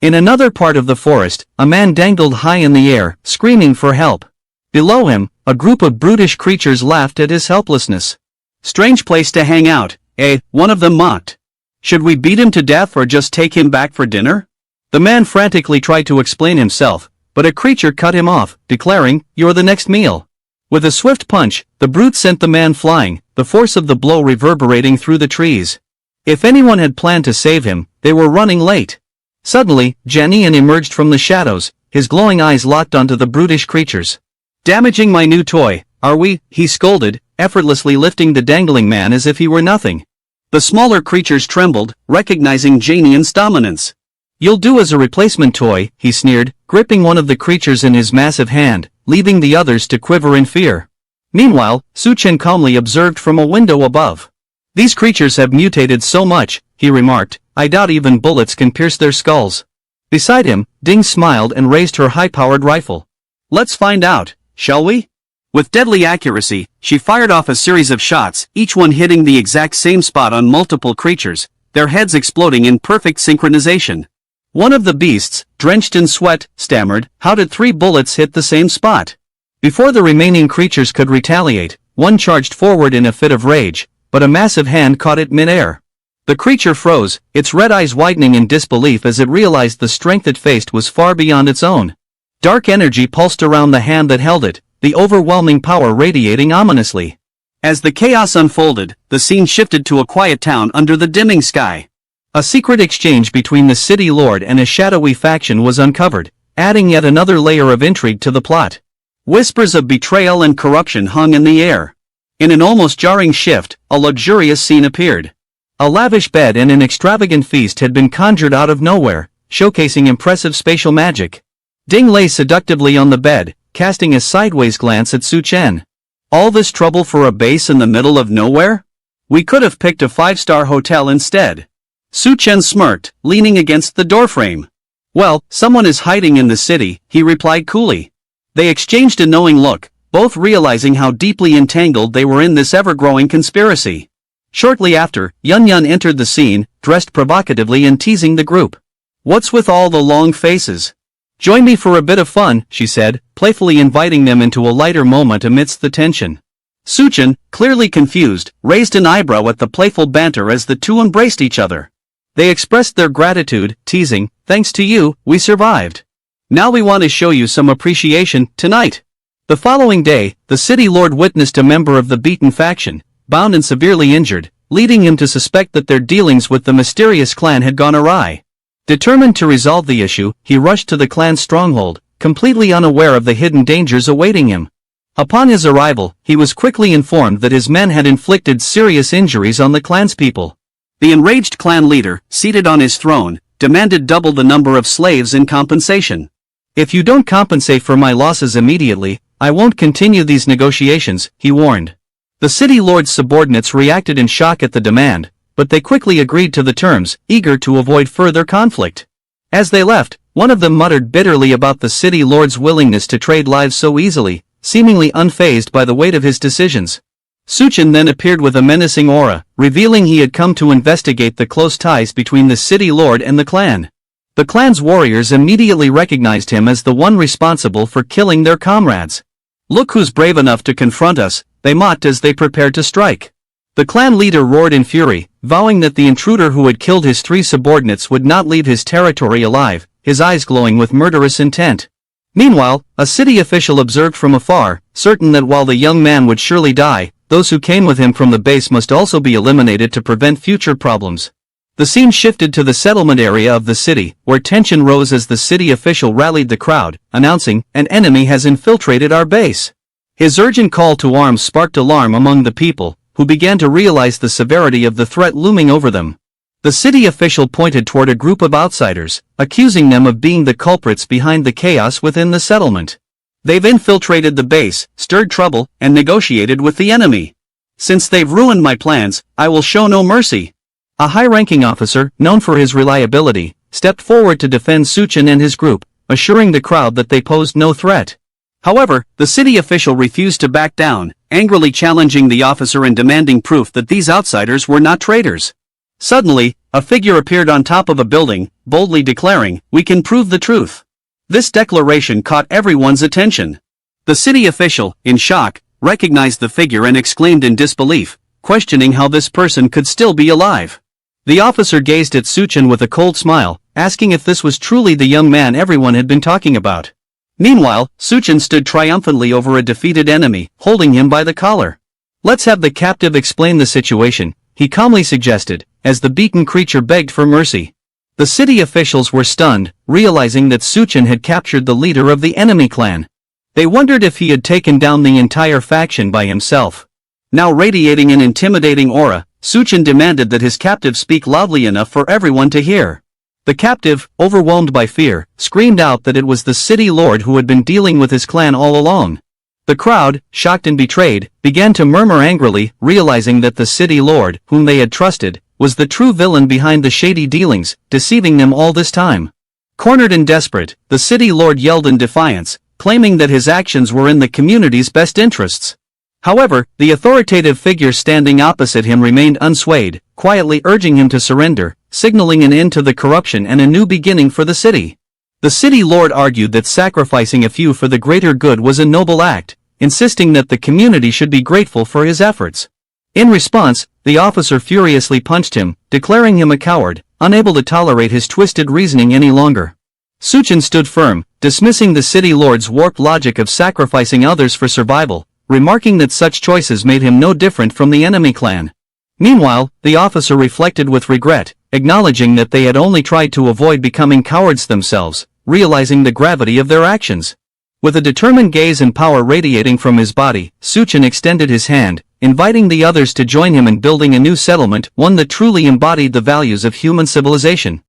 In another part of the forest, a man dangled high in the air, screaming for help. Below him, a group of brutish creatures laughed at his helplessness. Strange place to hang out, eh? One of them mocked. Should we beat him to death or just take him back for dinner? The man frantically tried to explain himself, but a creature cut him off, declaring, "You're the next meal." With a swift punch, the brute sent the man flying, the force of the blow reverberating through the trees. If anyone had planned to save him, they were running late. Suddenly, Janian emerged from the shadows, his glowing eyes locked onto the brutish creatures. Damaging my new toy, are we? He scolded, effortlessly lifting the dangling man as if he were nothing. The smaller creatures trembled, recognizing Janian's dominance. "You'll do as a replacement toy," he sneered, gripping one of the creatures in his massive hand, leaving the others to quiver in fear. Meanwhile, Suchen calmly observed from a window above. "These creatures have mutated so much," he remarked, "I doubt even bullets can pierce their skulls." Beside him, Ding smiled and raised her high-powered rifle. "Let's find out, shall we?" With deadly accuracy, she fired off a series of shots, each one hitting the exact same spot on multiple creatures, their heads exploding in perfect synchronization. One of the beasts, drenched in sweat, stammered, "How did 3 bullets hit the same spot?" Before the remaining creatures could retaliate, one charged forward in a fit of rage, but a massive hand caught it mid-air. The creature froze, its red eyes widening in disbelief as it realized the strength it faced was far beyond its own. Dark energy pulsed around the hand that held it, the overwhelming power radiating ominously. As the chaos unfolded, the scene shifted to a quiet town under the dimming sky. A secret exchange between the city lord and a shadowy faction was uncovered, adding yet another layer of intrigue to the plot. Whispers of betrayal and corruption hung in the air. In an almost jarring shift, a luxurious scene appeared. A lavish bed and an extravagant feast had been conjured out of nowhere, showcasing impressive spatial magic. Ding lay seductively on the bed, casting a sideways glance at Su Chen. "All this trouble for a base in the middle of nowhere? We could have picked a 5-star hotel instead." Su Chen smirked, leaning against the doorframe. "Well, someone is hiding in the city," he replied coolly. They exchanged a knowing look, both realizing how deeply entangled they were in this ever-growing conspiracy. Shortly after, Yun Yun entered the scene, dressed provocatively and teasing the group. "What's with all the long faces? Join me for a bit of fun," she said, playfully inviting them into a lighter moment amidst the tension. Suchen, clearly confused, raised an eyebrow at the playful banter as the two embraced each other. They expressed their gratitude, teasing, "Thanks to you, we survived. Now we want to show you some appreciation, tonight." The following day, the city lord witnessed a member of the beaten faction, bound and severely injured, leading him to suspect that their dealings with the mysterious clan had gone awry. Determined to resolve the issue, he rushed to the clan's stronghold, completely unaware of the hidden dangers awaiting him. Upon his arrival, he was quickly informed that his men had inflicted serious injuries on the clan's people. The enraged clan leader, seated on his throne, demanded double the number of slaves in compensation. "If you don't compensate for my losses immediately, I won't continue these negotiations," he warned. The city lord's subordinates reacted in shock at the demand, but they quickly agreed to the terms, eager to avoid further conflict. As they left, one of them muttered bitterly about the city lord's willingness to trade lives so easily, seemingly unfazed by the weight of his decisions. Suchen then appeared with a menacing aura, revealing he had come to investigate the close ties between the city lord and the clan. The clan's warriors immediately recognized him as the one responsible for killing their comrades. "Look who's brave enough to confront us," they mocked as they prepared to strike. The clan leader roared in fury, vowing that the intruder who had killed his 3 subordinates would not leave his territory alive, his eyes glowing with murderous intent. Meanwhile, a city official observed from afar, certain that while the young man would surely die, those who came with him from the base must also be eliminated to prevent future problems. The scene shifted to the settlement area of the city, where tension rose as the city official rallied the crowd, announcing, "An enemy has infiltrated our base." His urgent call to arms sparked alarm among the people, who began to realize the severity of the threat looming over them. The city official pointed toward a group of outsiders, accusing them of being the culprits behind the chaos within the settlement. "They've infiltrated the base, stirred trouble, and negotiated with the enemy. Since they've ruined my plans, I will show no mercy." A high-ranking officer, known for his reliability, stepped forward to defend Suchen and his group, assuring the crowd that they posed no threat. However, the city official refused to back down, angrily challenging the officer and demanding proof that these outsiders were not traitors. Suddenly, A figure appeared on top of a building, boldly declaring, "We can prove the truth." This declaration caught everyone's attention. The city official, in shock, recognized the figure and exclaimed in disbelief, questioning how this person could still be alive. The officer gazed at Suchin with a cold smile, asking if this was truly the young man everyone had been talking about. Meanwhile, Suchin stood triumphantly over a defeated enemy, holding him by the collar. "Let's have the captive explain the situation," he calmly suggested, as the beaten creature begged for mercy. The city officials were stunned, realizing that Suchin had captured the leader of the enemy clan. They wondered if he had taken down the entire faction by himself. Now radiating an intimidating aura, Suchin demanded that his captive speak loudly enough for everyone to hear. The captive, overwhelmed by fear, screamed out that it was the city lord who had been dealing with his clan all along. The crowd, shocked and betrayed, began to murmur angrily, realizing that the city lord, whom they had trusted, was the true villain behind the shady dealings, deceiving them all this time. Cornered and desperate, the city lord yelled in defiance, claiming that his actions were in the community's best interests. However, the authoritative figure standing opposite him remained unswayed, quietly urging him to surrender, signaling an end to the corruption and a new beginning for the city. The city lord argued that sacrificing a few for the greater good was a noble act, insisting that the community should be grateful for his efforts. In response, the officer furiously punched him, declaring him a coward, unable to tolerate his twisted reasoning any longer. Suchin stood firm, dismissing the city lord's warped logic of sacrificing others for survival, remarking that such choices made him no different from the enemy clan. Meanwhile, the officer reflected with regret, acknowledging that they had only tried to avoid becoming cowards themselves, realizing the gravity of their actions. With a determined gaze and power radiating from his body, Suchin extended his hand, inviting the others to join him in building a new settlement, one that truly embodied the values of human civilization.